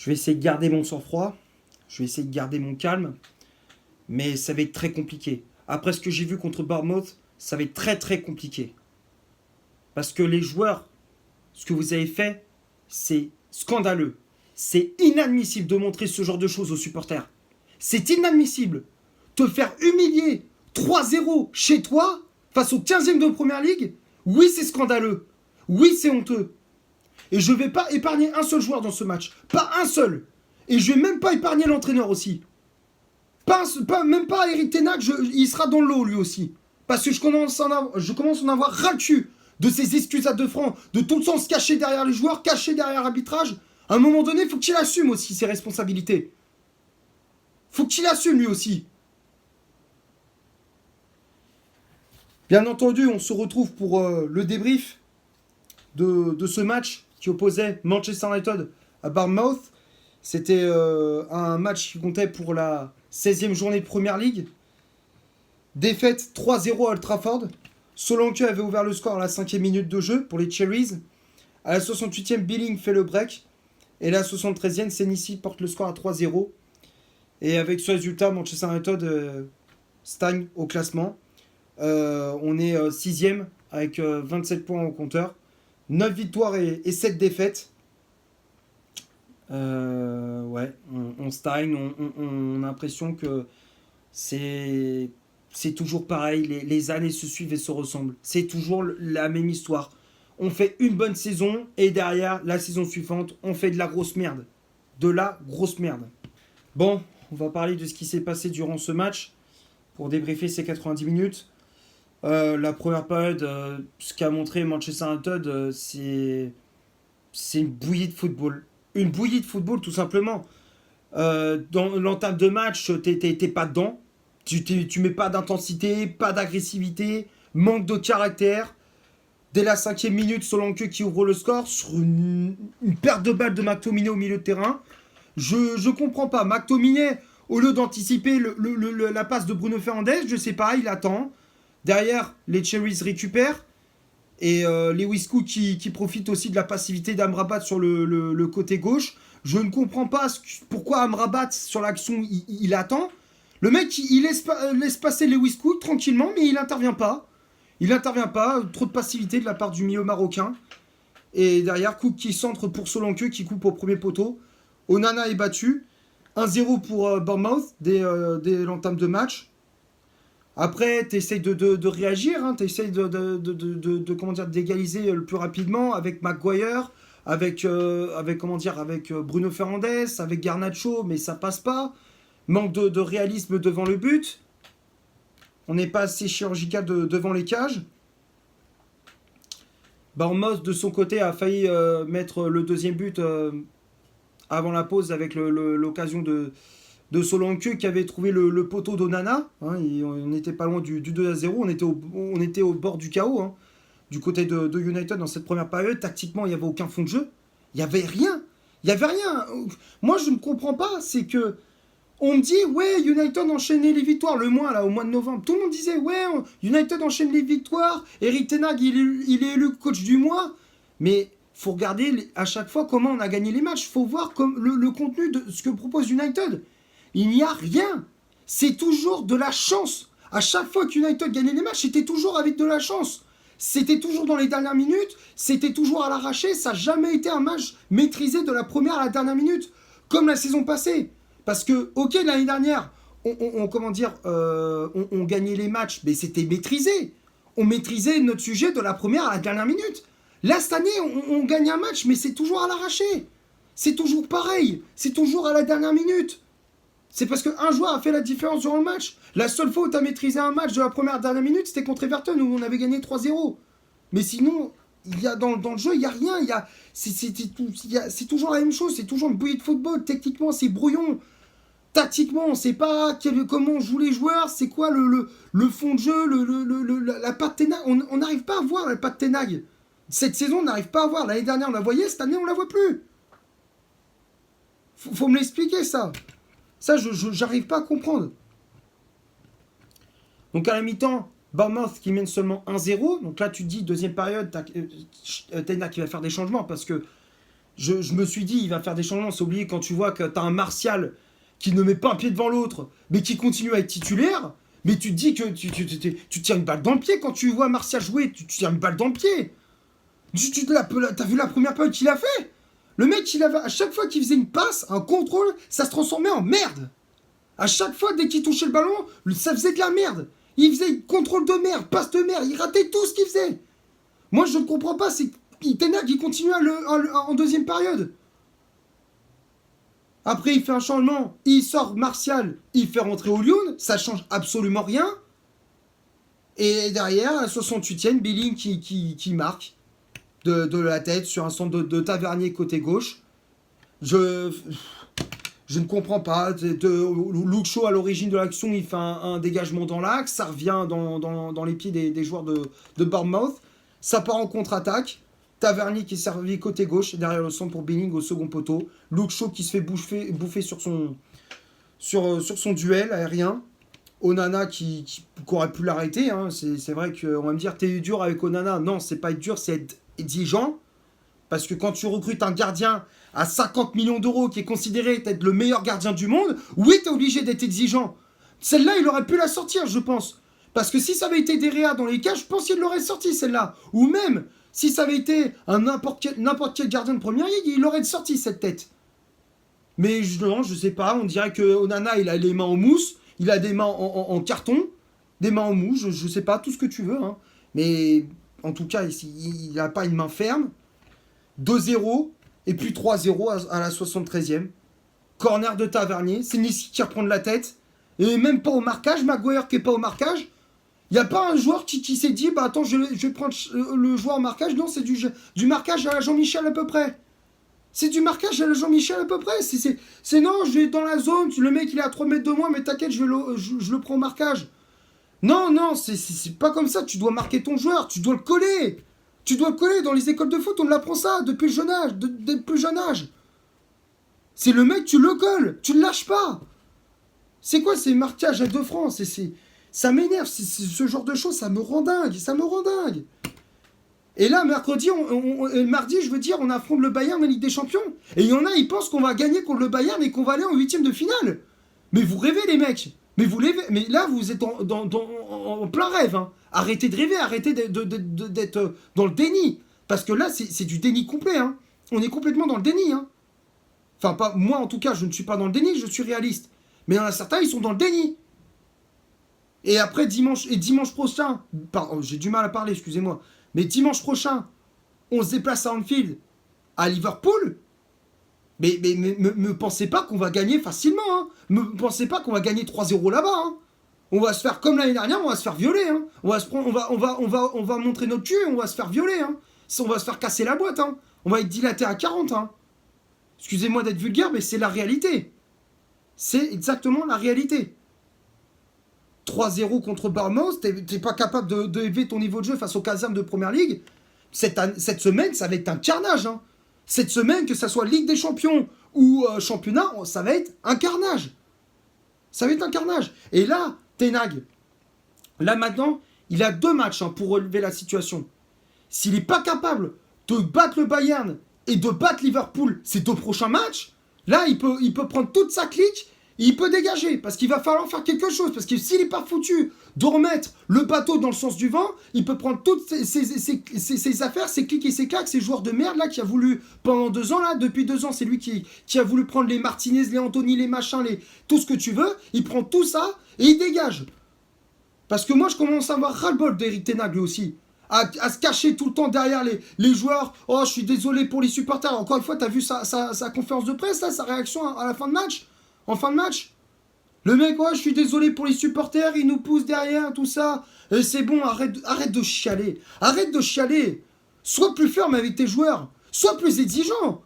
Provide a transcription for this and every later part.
Je vais essayer de garder mon sang-froid. Je vais essayer de garder mon calme. Mais ça va être très compliqué. Après ce que j'ai vu contre Bournemouth, ça va être très très compliqué. Parce que les joueurs, ce que vous avez fait, c'est scandaleux. C'est inadmissible de montrer ce genre de choses aux supporters. C'est inadmissible. Te faire humilier 3-0 chez toi, face au 15e de Première Ligue, oui c'est scandaleux. Oui c'est honteux. Et je ne vais pas épargner un seul joueur dans ce match. Pas un seul. Et je ne vais même pas épargner l'entraîneur aussi. Même pas Eric Ten Hag, il sera dans l'eau lui aussi. Parce que je commence à en avoir ras le cul de ces excuses à 2 francs, de tout le temps se cacher derrière les joueurs, cacher derrière l'arbitrage. À un moment donné, il faut qu'il assume aussi ses responsabilités. Faut qu'il assume lui aussi. Bien entendu, on se retrouve pour le débrief de ce match qui opposait Manchester United à Bournemouth. C'était un match qui comptait pour la 16e journée de Première Ligue. Défaite 3-0 à Old Trafford. Solanke avait ouvert le score à la 5e minute de jeu pour les Cherries. À la 68e, Billing fait le break. Et à la 73e, Senisi porte le score à 3-0. Et avec ce résultat, Manchester United stagne au classement. On est 6e avec 27 points au compteur. 9 victoires et 7 défaites. Ouais, on stagne. On a l'impression que c'est toujours pareil. Les années se suivent et se ressemblent. C'est toujours la même histoire. On fait une bonne saison et derrière, la saison suivante, on fait de la grosse merde. De la grosse merde. Bon, on va parler de ce qui s'est passé durant ce match pour débriefer ces 90 minutes. La première période, ce qu'a montré Manchester United, c'est une bouillie de football. Une bouillie de football, tout simplement. Dans l'entame de match, t'es pas dedans. Tu mets pas d'intensité, pas d'agressivité, manque de caractère. Dès la 5e minute, Solanke qui ouvre le score sur une perte de balle de McTominay au milieu de terrain. Je comprends pas. McTominay, au lieu d'anticiper la passe de Bruno Fernandes, je sais pas, il attend. Derrière, les Cherries récupèrent. Et Lewis Cook qui profite aussi de la passivité d'Amrabat sur le côté gauche. Je ne comprends pas pourquoi Amrabat, sur l'action, il attend. Le mec, il laisse passer Lewis Cook tranquillement, mais il n'intervient pas. Il n'intervient pas. Trop de passivité de la part du milieu marocain. Et derrière, Cook qui centre pour Solanke, qui coupe au premier poteau. Onana est battu. 1-0 pour Bournemouth dès l'entame de match. Après, tu essayes de réagir, hein, tu essayes d'égaliser le plus rapidement avec Maguire, avec Bruno Fernandes, avec Garnacho, mais ça passe pas. Manque de réalisme devant le but. On n'est pas assez chirurgical devant les cages. Bournemouth, de son côté, a failli mettre le deuxième but avant la pause avec l'occasion de Solanke qui avait trouvé le poteau d'Onana. Hein, on n'était pas loin du 2-0. On était au bord du chaos hein, du côté de United dans cette première période. Tactiquement, il n'y avait aucun fond de jeu. Il n'y avait rien. Il n'y avait rien. Moi, je ne comprends pas. C'est que on me dit, ouais, United enchaînait les victoires. Le mois, là, au mois de novembre. Tout le monde disait, ouais, United enchaîne les victoires. Eric Ten Hag, il est élu coach du mois. Mais faut regarder à chaque fois comment on a gagné les matchs. Faut voir le contenu de ce que propose United. Il n'y a rien. C'est toujours de la chance. À chaque fois qu'United gagnait les matchs, c'était toujours avec de la chance. C'était toujours dans les dernières minutes. C'était toujours à l'arraché. Ça n'a jamais été un match maîtrisé de la première à la dernière minute. Comme la saison passée. Parce que, ok, l'année dernière, on gagnait les matchs, mais c'était maîtrisé. On maîtrisait notre sujet de la première à la dernière minute. Là, cette année, on gagne un match, mais c'est toujours à l'arraché. C'est toujours pareil. C'est toujours à la dernière minute. C'est parce qu'un joueur a fait la différence durant le match. La seule fois où tu as maîtrisé un match de la première à la dernière minute, c'était contre Everton où on avait gagné 3-0. Mais sinon, dans le jeu, il n'y a rien. C'est toujours la même chose. C'est toujours une bouillie de football. Techniquement, c'est brouillon. Tactiquement, on ne sait pas comment jouent les joueurs. C'est quoi le fond de jeu, la patte Ten Hag. On n'arrive pas à voir la patte Ten Hag. Cette saison, on n'arrive pas à voir. L'année dernière, on la voyait. Cette année, on la voit plus. Faut me l'expliquer, ça. Ça, j'arrive pas à comprendre. Donc, à la mi-temps, Bournemouth qui mène seulement 1-0. Donc là, tu te dis, deuxième période, Ten Hag qui va faire des changements parce que Je me suis dit, il va faire des changements. C'est oublié quand tu vois que t'as un Martial qui ne met pas un pied devant l'autre, mais qui continue à être titulaire. Mais tu te dis que tu tires une balle dans le pied quand tu vois Martial jouer. Tu tires une balle dans le pied. T'as vu la première période qu'il a fait? Le mec, à chaque fois qu'il faisait une passe, un contrôle, ça se transformait en merde. À chaque fois, dès qu'il touchait le ballon, ça faisait de la merde. Il faisait contrôle de merde, passe de merde, il ratait tout ce qu'il faisait. Moi, je ne comprends pas, c'est Ten Hag qui continue en deuxième période. Après, il fait un changement, il sort Martial, il fait rentrer Lyon, ça change absolument rien. Et derrière, à la 68e, Billing qui marque de la tête sur un centre de Tavernier côté gauche. Je ne comprends pas. Luke Shaw, à l'origine de l'action, il fait un dégagement dans l'axe. Ça revient dans les pieds des joueurs de Bournemouth. Ça part en contre-attaque. Tavernier qui est servi côté gauche, derrière le centre pour Billing au second poteau. Luke Shaw qui se fait bouffer sur son duel aérien. Onana qui aurait pu l'arrêter. Hein. C'est vrai qu'on va me dire, t'es dur avec Onana. Non, c'est pas être dur, c'est être exigeant. Parce que quand tu recrutes un gardien à 50 millions d'euros qui est considéré être le meilleur gardien du monde, oui, t'es obligé d'être exigeant. Celle-là, il aurait pu la sortir, je pense. Parce que si ça avait été Derrea dans les cas, je pense qu'il l'aurait sorti, celle-là. Ou même, si ça avait été n'importe quel gardien de première ligue, il aurait sorti cette tête. Mais non, je sais pas, on dirait que Onana, il a les mains en mousse, il a des mains en carton, des mains en mousse, je sais pas, tout ce que tu veux. Hein. Mais en tout cas, il n'a pas une main ferme. 2-0, et puis 3-0 à la 73e. Corner de Tavernier, c'est Nissi qui reprend de la tête. Et même pas au marquage, Maguire qui est pas au marquage. Il n'y a pas un joueur qui s'est dit, bah attends, je vais prendre le joueur au marquage. Non, c'est du marquage à la Jean-Michel à peu près. C'est du marquage à la Jean-Michel à peu près. C'est non, je vais dans la zone, le mec il est à 3 mètres de moi, mais t'inquiète, je le prends au marquage. Non, c'est pas comme ça, tu dois marquer ton joueur, tu dois le coller. Tu dois le coller, dans les écoles de foot, on apprend ça depuis le jeune âge, dès le plus jeune âge. C'est le mec, tu le colles, tu le lâches pas. C'est quoi ces marquages à 2 francs? Ça m'énerve, ce genre de choses, ça me rend dingue. Et là, mardi, je veux dire, on affronte le Bayern en Ligue des Champions. Et il y en a, ils pensent qu'on va gagner contre le Bayern et qu'on va aller en 8ème de finale. Mais vous rêvez, les mecs. Mais là, vous êtes en plein rêve. Hein. Arrêtez de rêver, arrêtez d'être dans le déni. Parce que là, c'est du déni complet. Hein. On est complètement dans le déni. Hein. Enfin, pas moi, en tout cas, je ne suis pas dans le déni, je suis réaliste. Mais il y en a certains, ils sont dans le déni. Et après, dimanche prochain, j'ai du mal à parler, excusez-moi. Mais dimanche prochain, on se déplace à Anfield, à Liverpool. Mais me pensez pas qu'on va gagner facilement. Hein. Me pensez pas qu'on va gagner 3-0 là-bas. Hein. On va se faire comme l'année dernière, on va se faire violer. Hein. On va montrer notre cul et on va se faire violer. Hein. On va se faire casser la boîte. Hein. On va être dilaté à 40. Hein. Excusez-moi d'être vulgaire, mais c'est la réalité. C'est exactement la réalité. 3-0 contre Bournemouth, t'es pas capable d'élever ton niveau de jeu face aux casernes de Première Ligue. Cette semaine, ça va être un carnage. Hein. Cette semaine, que ça soit Ligue des Champions ou championnat, ça va être un carnage. Ça va être un carnage. Et là, Ten Hag, là maintenant, il a 2 matchs hein, pour relever la situation. S'il n'est pas capable de battre le Bayern et de battre Liverpool ces 2 prochains matchs, là, il peut prendre toute sa clique. Il peut dégager, parce qu'il va falloir faire quelque chose. Parce que s'il n'est pas foutu de remettre le bateau dans le sens du vent, il peut prendre toutes ses affaires, ses clics et ses claques, ces joueurs de merde là qui a voulu, pendant 2 ans là, depuis 2 ans, c'est lui qui a voulu prendre les Martinez, les Anthony, les machins, tout ce que tu veux. Il prend tout ça et il dégage. Parce que moi je commence à avoir ras-le-bol d'Eric Ten Hag lui aussi. À se cacher tout le temps derrière les joueurs. Oh, je suis désolé pour les supporters. Encore une fois, t'as vu sa conférence de presse là, sa réaction à la fin de match. En fin de match, le mec, ouais, je suis désolé pour les supporters, ils nous poussent derrière, tout ça. Et c'est bon, arrête de chialer. Arrête de chialer. Sois plus ferme avec tes joueurs. Sois plus exigeant.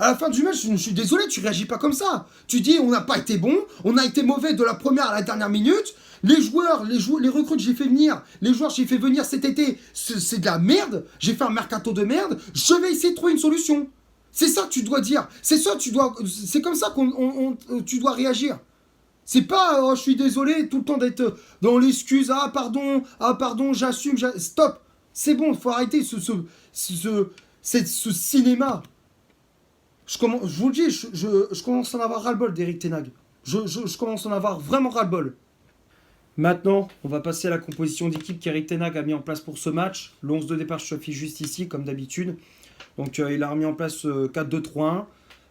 À la fin du match, je suis désolé, tu réagis pas comme ça. Tu dis, on n'a pas été bon, on a été mauvais de la première à la dernière minute. Les recrues que j'ai fait venir, les joueurs que j'ai fait venir cet été, c'est de la merde. J'ai fait un mercato de merde. Je vais essayer de trouver une solution. C'est ça que tu dois dire. C'est comme ça tu dois réagir. C'est pas, oh, je suis désolé, tout le temps d'être dans l'excuse. Ah, pardon, j'assume. Stop. C'est bon, faut arrêter ce cinéma. Je vous le dis, je commence à en avoir ras-le-bol d'Eric Ten Hag. Je commence à en avoir vraiment ras-le-bol. Maintenant, on va passer à la composition d'équipe qu'Eric Ten Hag a mis en place pour ce match. Le 11 de départ se affiche juste ici, comme d'habitude. Donc il a remis en place 4-2-3-1,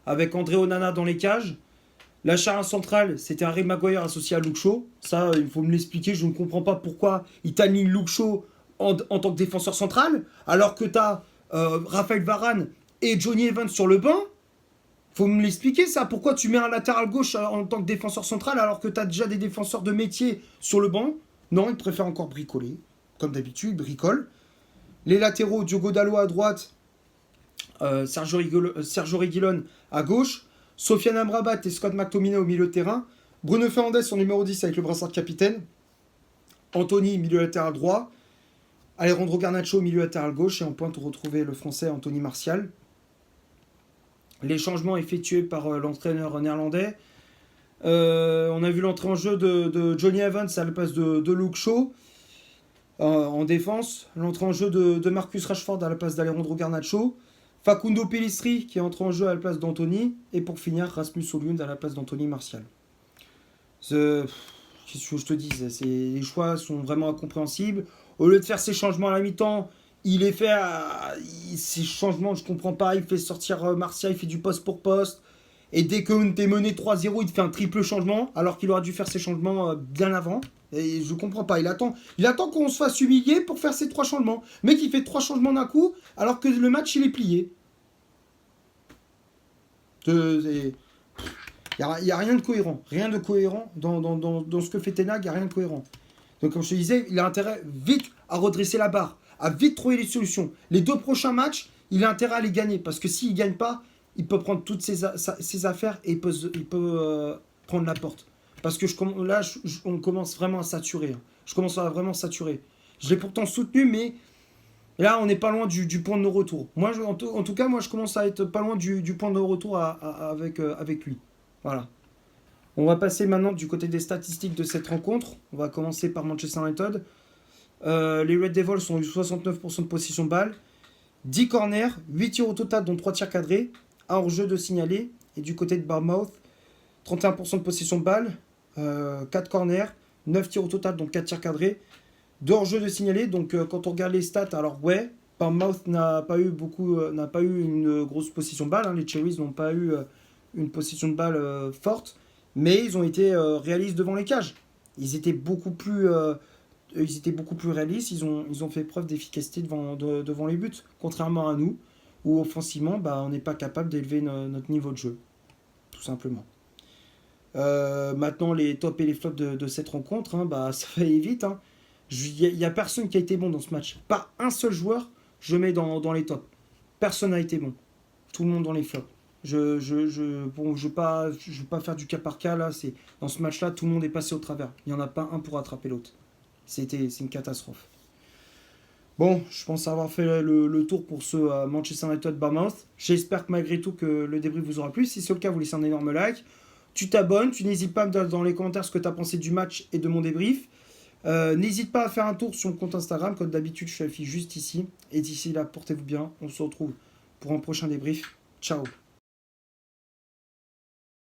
avec André Onana dans les cages. La charnière centrale, c'était Harry Maguire associé à Luke Shaw. Ça, il faut me l'expliquer, je ne comprends pas pourquoi il t'aligne Luke Shaw en tant que défenseur central, alors que tu as Raphaël Varane et Johnny Evans sur le banc. Faut me l'expliquer ça, pourquoi tu mets un latéral gauche en tant que défenseur central alors que tu as déjà des défenseurs de métier sur le banc. Non, il préfère encore bricoler, comme d'habitude, il bricole. Les latéraux, Diogo Dalot à droite, Sergio Reguilon à gauche, Sofiane Amrabat et Scott McTominay au milieu de terrain, Bruno Fernandes en numéro 10 avec le brassard de capitaine, Anthony milieu latéral droit, Alejandro Garnacho au milieu latéral gauche et en pointe on retrouvait le français Anthony Martial. Les changements effectués par l'entraîneur néerlandais. On a vu l'entrée en jeu de Johnny Evans à la place de Luke Shaw en défense. L'entrée en jeu de Marcus Rashford à la place d'Alejandro Garnacho. Facundo Pellistri qui entre en jeu à la place d'Anthony. Et pour finir, Rasmus Højlund à la place d'Anthony Martial. Qu'est-ce que je te dis, les choix sont vraiment incompréhensibles. Au lieu de faire ces changements à la mi-temps, il est fait ces changements, je comprends pas. Il fait sortir Martial, il fait du poste pour poste. Et dès que t'es mené 3-0, il te fait un triple changement, alors qu'il aurait dû faire ses changements bien avant. Et je comprends pas. Il attend qu'on se fasse humilier pour faire ces 3 changements. Le mec, il fait 3 changements d'un coup, alors que le match, il est plié. Il n'y a rien de cohérent. Rien de cohérent dans ce que fait Ten Hag, il n'y a rien de cohérent. Donc, comme je te disais, il a intérêt vite à redresser la barre, à vite trouver les solutions. Les 2 prochains matchs, il a intérêt à les gagner, parce que s'il ne gagne pas, il peut prendre toutes ses affaires et il peut prendre la porte. Parce que on commence vraiment à saturer. Je commence à vraiment saturer. Je l'ai pourtant soutenu, mais là, on n'est pas loin du point de non-retour. Moi, en tout cas, moi, je commence à être pas loin du point de non-retour avec lui. Voilà. On va passer maintenant du côté des statistiques de cette rencontre. On va commencer par Manchester United. Les Red Devils ont eu 69% de possession de balle, 10 corners, 8 tirs au total, dont 3 tirs cadrés, 1 hors-jeu de signalé. Et du côté de Bournemouth, 31% de possession de balle, 4 corners, 9 tirs au total, dont 4 tirs cadrés, 2 hors-jeu de signalé. Donc quand on regarde les stats, alors ouais, Bournemouth n'a pas eu une grosse possession de balle. Hein. Les Cherries n'ont pas eu une possession de balle forte, mais ils ont été réalistes devant les cages. Ils étaient beaucoup plus réalistes, ils ont fait preuve d'efficacité devant les buts, contrairement à nous, où offensivement, on n'est pas capable d'élever notre niveau de jeu, tout simplement. Maintenant, les tops et les flops de cette rencontre, ça va aller vite. Il n'y a personne qui a été bon dans ce match. Pas un seul joueur, je mets dans les tops. Personne n'a été bon. Tout le monde dans les flops. Je vais pas faire du cas par cas là. Dans ce match-là, tout le monde est passé au travers. Il n'y en a pas un pour attraper l'autre. C'est une catastrophe. Bon, je pense avoir fait le tour pour ce Manchester United Bournemouth. J'espère que malgré tout que le débrief vous aura plu. Si c'est le cas, vous laissez un énorme like. Tu t'abonnes, tu n'hésites pas à me dire dans les commentaires ce que tu as pensé du match et de mon débrief. N'hésite pas à faire un tour sur mon compte Instagram. Comme d'habitude, je suis affiché juste ici. Et d'ici là, portez-vous bien. On se retrouve pour un prochain débrief. Ciao.